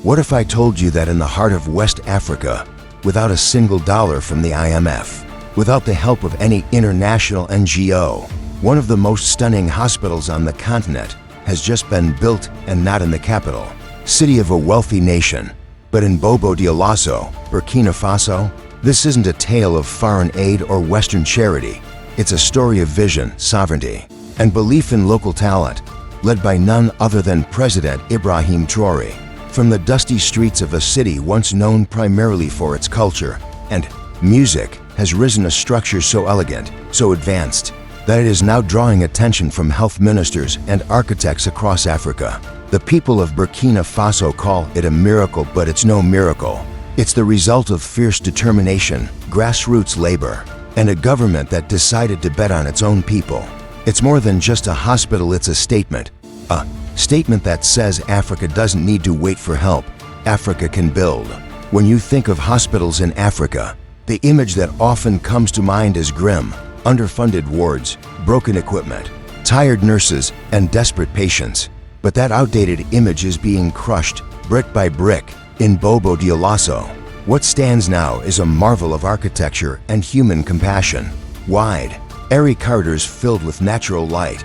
What if I told you that in the heart of West Africa, without a single dollar from the IMF, without the help of any international NGO, one of the most stunning hospitals on the continent has just been built, and not in the capital city of a wealthy nation, but in Bobo-Dioulasso, Burkina Faso? This isn't a tale of foreign aid or Western charity. It's a story of vision, sovereignty, and belief in local talent, led by none other than President Ibrahim Traoré. From the dusty streets of a city once known primarily for its culture and music has risen a structure so elegant, so advanced, that it is now drawing attention from health ministers and architects across Africa. The people of Burkina Faso call it a miracle, but it's no miracle. It's the result of fierce determination, grassroots labor, and a government that decided to bet on its own people. It's more than just a hospital, it's a statement. A statement that says Africa doesn't need to wait for help. Africa can build. When you think of hospitals in Africa, the image that often comes to mind is grim, underfunded wards, broken equipment, tired nurses, and desperate patients. But that outdated image is being crushed, brick by brick, in Bobo-Dioulasso. What stands now is a marvel of architecture and human compassion. Wide, airy corridors filled with natural light,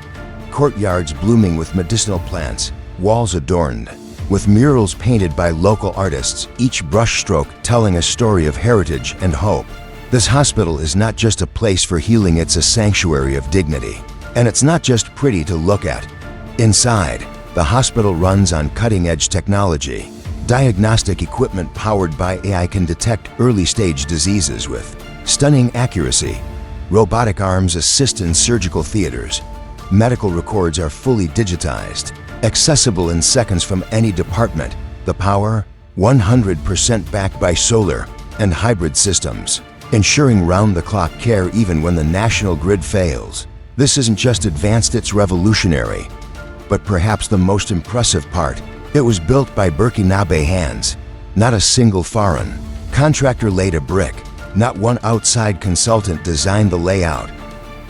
courtyards blooming with medicinal plants, walls adorned with murals painted by local artists, each brushstroke telling a story of heritage and hope. This hospital is not just a place for healing, it's a sanctuary of dignity. And it's not just pretty to look at. Inside, the hospital runs on cutting-edge technology. Diagnostic equipment powered by AI can detect early-stage diseases with stunning accuracy. Robotic arms assist in surgical theaters. Medical records are fully digitized, accessible in seconds from any department. The power, 100% backed by solar and hybrid systems, ensuring round-the-clock care even when the national grid fails. This isn't just advanced, it's revolutionary. But perhaps the most impressive part, it was built by Burkinabé hands. Not a single foreign contractor laid a brick. Not one outside consultant designed the layout.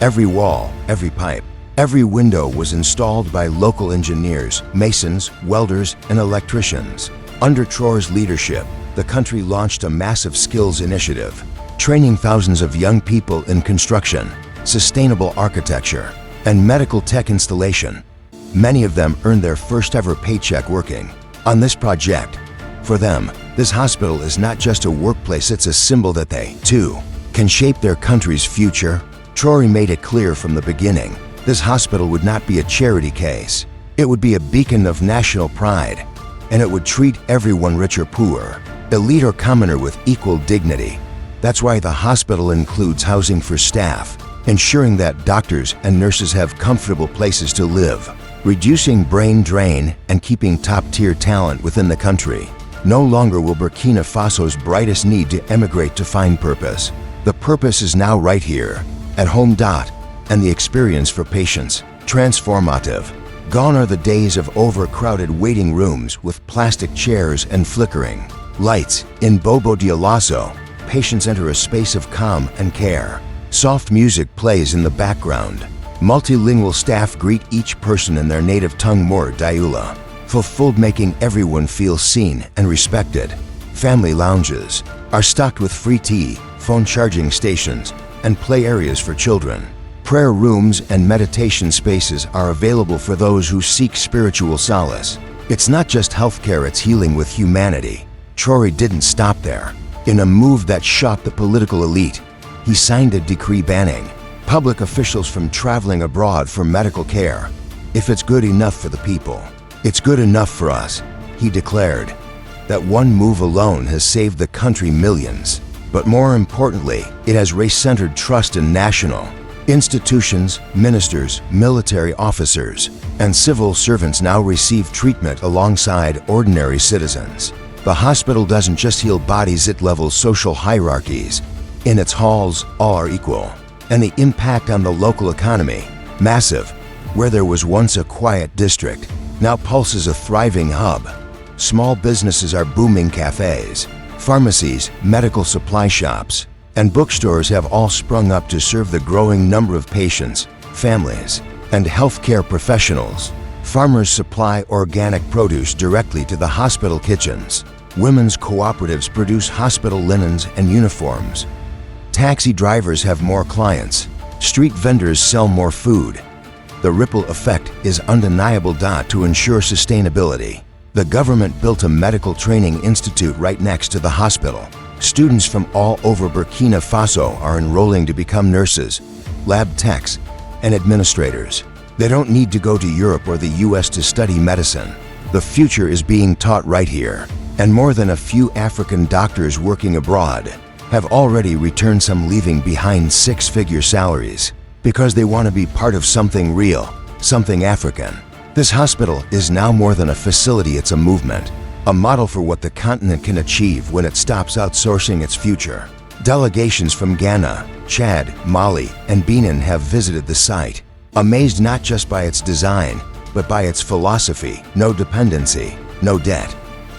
Every wall, every pipe, every window was installed by local engineers, masons, welders, and electricians. Under Traoré's leadership, the country launched a massive skills initiative, training thousands of young people in construction, sustainable architecture, and medical tech installation. Many of them earned their first ever paycheck working on this project. For them, this hospital is not just a workplace, it's a symbol that they, too, can shape their country's future. Traoré made it clear from the beginning, this hospital would not be a charity case. It would be a beacon of national pride, and it would treat everyone, rich or poor, elite or commoner, with equal dignity. That's why the hospital includes housing for staff, ensuring that doctors and nurses have comfortable places to live, reducing brain drain and keeping top-tier talent within the country. No longer will Burkina Faso's brightest need to emigrate to find purpose. The purpose is now right here, at home. And the experience for patients, transformative. Gone are the days of overcrowded waiting rooms with plastic chairs and flickering lights. In Bobo-Dioulasso, patients enter a space of calm and care. Soft music plays in the background. Multilingual staff greet each person in their native tongue, more Dioula, fulfilled, making everyone feel seen and respected. Family lounges are stocked with free tea, phone charging stations, and play areas for children. Prayer rooms and meditation spaces are available for those who seek spiritual solace. It's not just healthcare, it's healing with humanity. Traoré didn't stop there. In a move that shocked the political elite, he signed a decree banning public officials from traveling abroad for medical care. If it's good enough for the people, it's good enough for us, he declared. That one move alone has saved the country millions. But more importantly, it has race-centered trust in national institutions. Ministers, military officers, and civil servants now receive treatment alongside ordinary citizens. The hospital doesn't just heal bodies, it levels social hierarchies. In its halls, all are equal. And the impact on the local economy, massive. Where there was once a quiet district, now pulses a thriving hub. Small businesses are booming. Cafes, pharmacies, medical supply shops, and bookstores have all sprung up to serve the growing number of patients, families, and healthcare professionals. Farmers supply organic produce directly to the hospital kitchens. Women's cooperatives produce hospital linens and uniforms. Taxi drivers have more clients. Street vendors sell more food. The ripple effect is undeniable. To ensure sustainability, the government built a medical training institute right next to the hospital. Students from all over Burkina Faso are enrolling to become nurses, lab techs, and administrators. They don't need to go to Europe or the US to study medicine. The future is being taught right here. And more than a few African doctors working abroad have already returned, some leaving behind six-figure salaries because they want to be part of something real, something African. This hospital is now more than a facility, it's a movement, a model for what the continent can achieve when it stops outsourcing its future. Delegations from Ghana, Chad, Mali, and Benin have visited the site, amazed not just by its design, but by its philosophy: no dependency, no debt,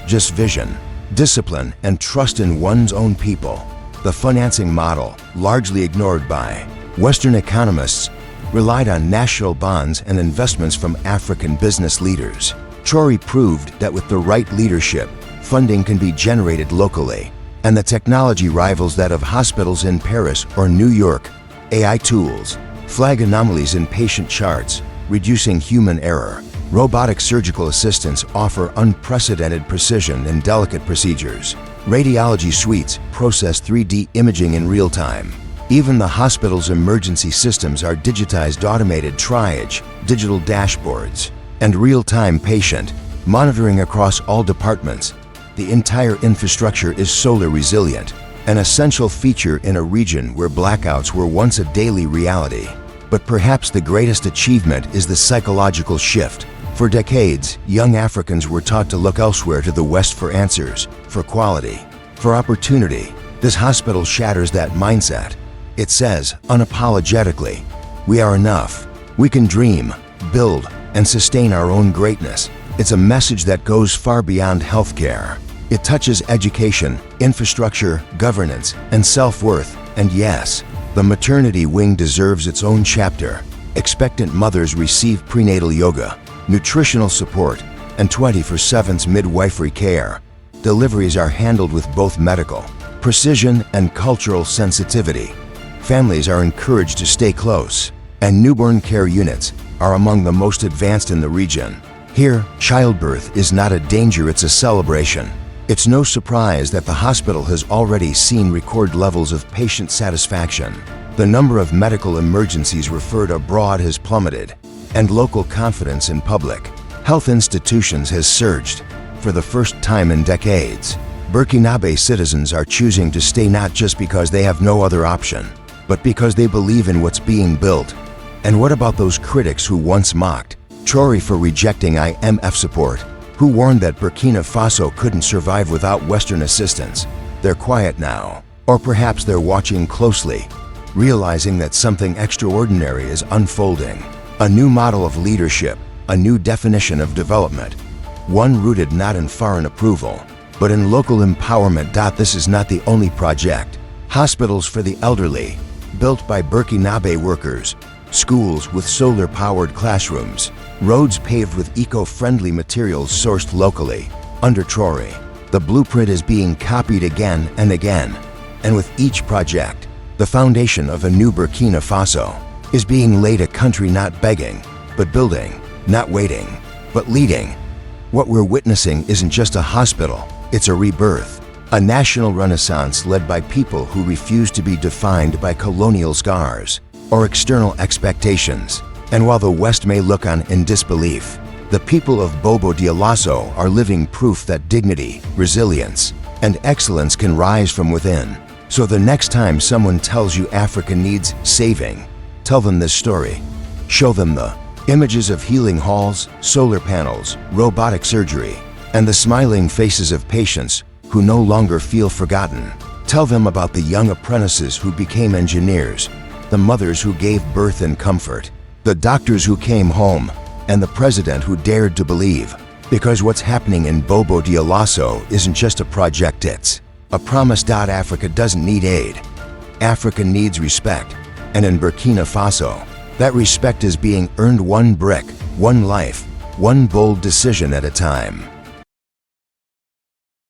just vision, discipline, and trust in one's own people. The financing model, largely ignored by Western economists, relied on national bonds and investments from African business leaders. Traoré proved that with the right leadership, funding can be generated locally, and the technology rivals that of hospitals in Paris or New York. AI tools flag anomalies in patient charts, reducing human error. Robotic surgical assistants offer unprecedented precision in delicate procedures. Radiology suites process 3D imaging in real time. Even the hospital's emergency systems are digitized: automated triage, digital dashboards, and real-time patient monitoring across all departments. The entire infrastructure is solar resilient, an essential feature in a region where blackouts were once a daily reality. But perhaps the greatest achievement is the psychological shift. For decades, young Africans were taught to look elsewhere, to the West, for answers, for quality, for opportunity. This hospital shatters that mindset. It says, unapologetically, we are enough. We can dream, build, and sustain our own greatness. It's a message that goes far beyond healthcare. It touches education, infrastructure, governance, and self-worth. And yes, the maternity wing deserves its own chapter. Expectant mothers receive prenatal yoga, nutritional support, and 24/7 midwifery care. Deliveries are handled with both medical precision and cultural sensitivity. Families are encouraged to stay close, and newborn care units are among the most advanced in the region. Here, childbirth is not a danger, it's a celebration. It's no surprise that the hospital has already seen record levels of patient satisfaction. The number of medical emergencies referred abroad has plummeted, and local confidence in public health institutions has surged. For the first time in decades, Burkinabé citizens are choosing to stay, not just because they have no other option, but because they believe in what's being built. And what about those critics who once mocked Traoré for rejecting IMF support, who warned that Burkina Faso couldn't survive without Western assistance? They're quiet now, or perhaps they're watching closely, realizing that something extraordinary is unfolding. A new model of leadership, a new definition of development, one rooted not in foreign approval, but in local empowerment. This is not the only project. Hospitals for the elderly, built by Burkinabé workers, schools with solar-powered classrooms, roads paved with eco-friendly materials sourced locally. Under Traoré, the blueprint is being copied again and again, and with each project, the foundation of a new Burkina Faso is being laid, a country not begging, but building, not waiting, but leading. What we're witnessing isn't just a hospital, it's a rebirth, a national renaissance led by people who refuse to be defined by colonial scars or external expectations. And while the West may look on in disbelief, the people of Bobo-Dioulasso are living proof that dignity, resilience, and excellence can rise from within. So the next time someone tells you Africa needs saving, tell them this story. Show them the images of healing halls, solar panels, robotic surgery, and the smiling faces of patients who no longer feel forgotten. Tell them about the young apprentices who became engineers, the mothers who gave birth and comfort, the doctors who came home, and the president who dared to believe. Because what's happening in Bobo-Dioulasso isn't just a project, it's a promise. Africa doesn't need aid. Africa needs respect. And in Burkina Faso, that respect is being earned one brick, one life, one bold decision at a time.